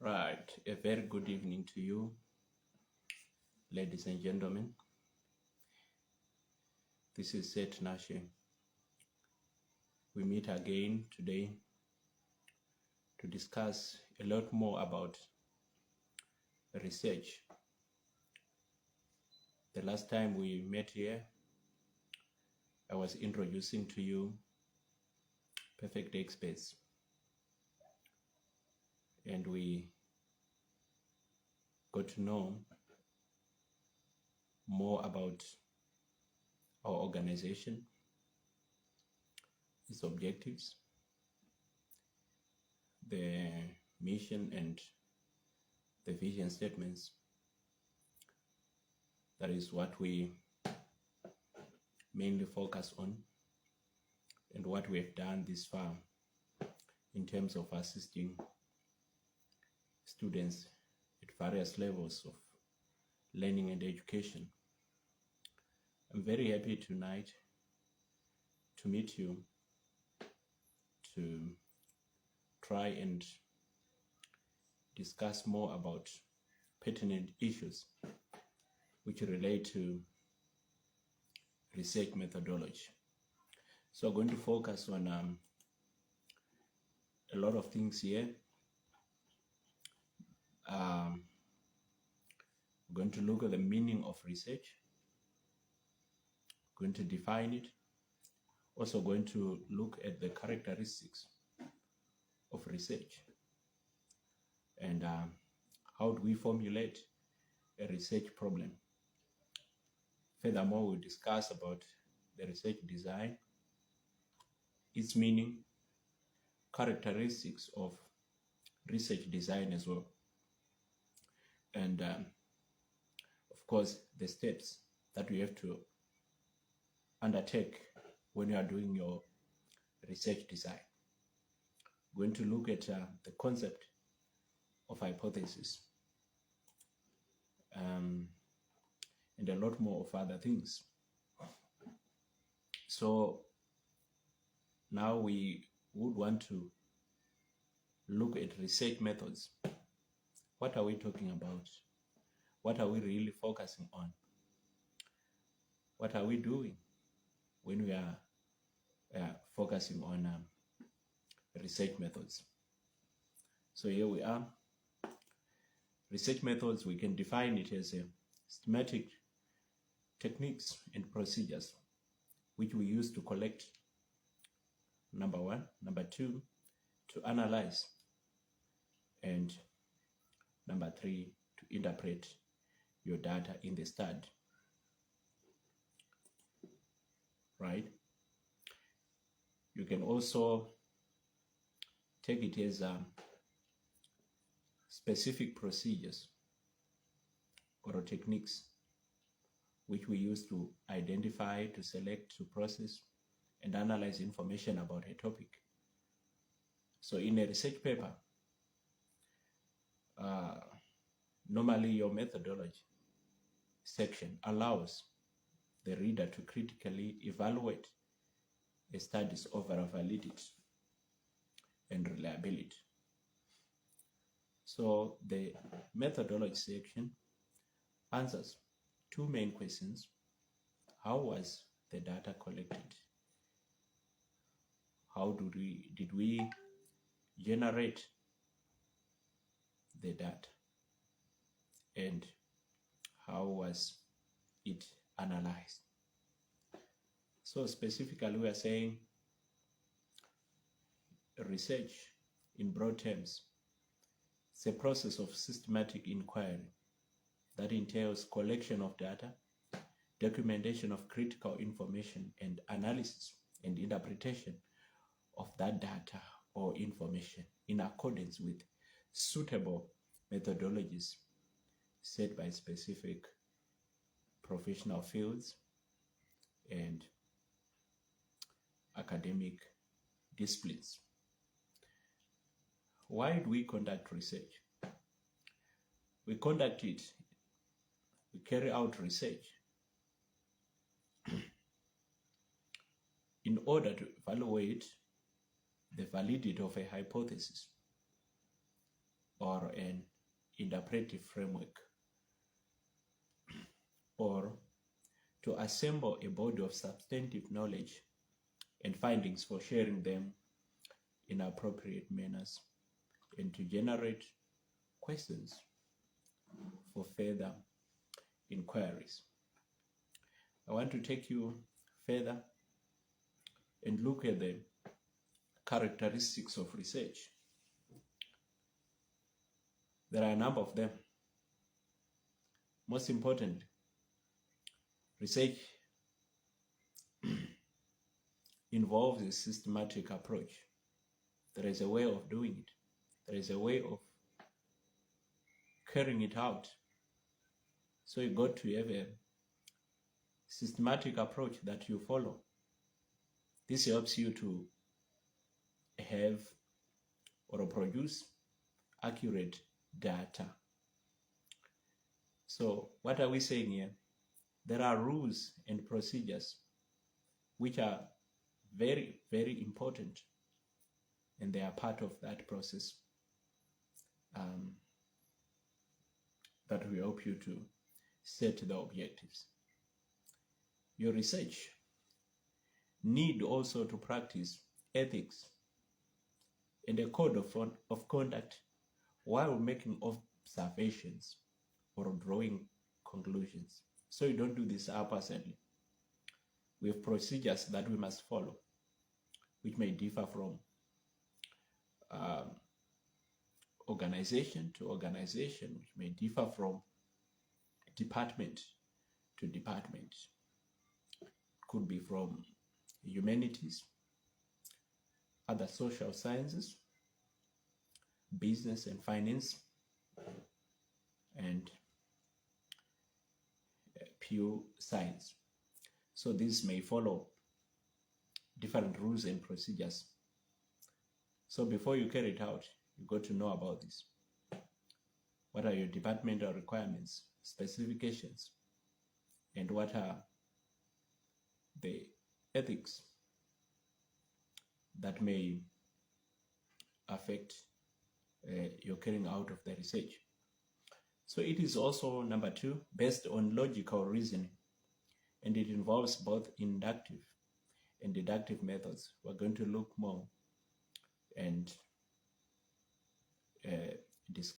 Right, a very good evening to you, ladies and gentlemen. This is Seth Nashe. We meet again today to discuss a lot more about research. The last time we met here, I was introducing to you perfect experts, and we got to know more about our organization, its objectives, the mission and the vision statements. That is what we mainly focus on and what we have done this far in terms of assisting students at various levels of learning and education. I'm very happy tonight to meet you to try and discuss more about pertinent issues which relate to research methodology. So I'm going to focus on a lot of things here. We're going to look at the meaning of research, going to define it, also going to look at the characteristics of research and how do we formulate a research problem. Furthermore, we'll discuss about the research design, its meaning, characteristics of research design as well, and of course the steps that we have to undertake when you are doing your research design. We're going to look at the concept of hypothesis and a lot more of other things. So now we would want to look at research methods. What are we talking about? What are we really focusing on? What are we doing when we are focusing on research methods? So here we are. Research methods, we can define it as a systematic techniques and procedures which we use to collect, number one. Number two, to analyze. And number three, to interpret your data in the study. Right? You can also take it as specific procedures or techniques which we use to identify, to select, to process, and analyze information about a topic. So in a research paper, normally your methodology section allows the reader to critically evaluate a study's overall validity and reliability. So the methodology section answers two main questions. How was the data collected? How did we generate the data? And how was it analyzed? So specifically, we are saying research in broad terms. It's a process of systematic inquiry that entails collection of data, documentation of critical information, and analysis and interpretation of that data or information in accordance with suitable methodologies set by specific professional fields and academic disciplines. Why do we conduct research? We carry out research in order to evaluate the validity of a hypothesis. or an interpretive framework, or to assemble a body of substantive knowledge and findings for sharing them in appropriate manners, and to generate questions for further inquiries. I want to take you further and look at the characteristics of research. There are a number of them. Most importantly, research involves a systematic approach. There is a way of doing it. There is a way of carrying it out. So you got to have a systematic approach that you follow. This helps you to have or produce accurate data. So what are we saying here? There are rules and procedures which are very, very important, and they are part of that process that will help you to set the objectives. Your research need also to practice ethics and a code of conduct while making observations or drawing conclusions. So you don't do this haphazardly. We have procedures that we must follow, which may differ from organization to organization, which may differ from department to department. Could be from humanities, other social sciences, business and finance, and pure science. So these may follow different rules and procedures. So before you carry it out, you got to know about this. What are your departmental requirements, specifications, and what are the ethics that may affect your carrying out of the research. So it is also, number 2, based on logical reasoning, and it involves both inductive and deductive methods. We're going to look more and discuss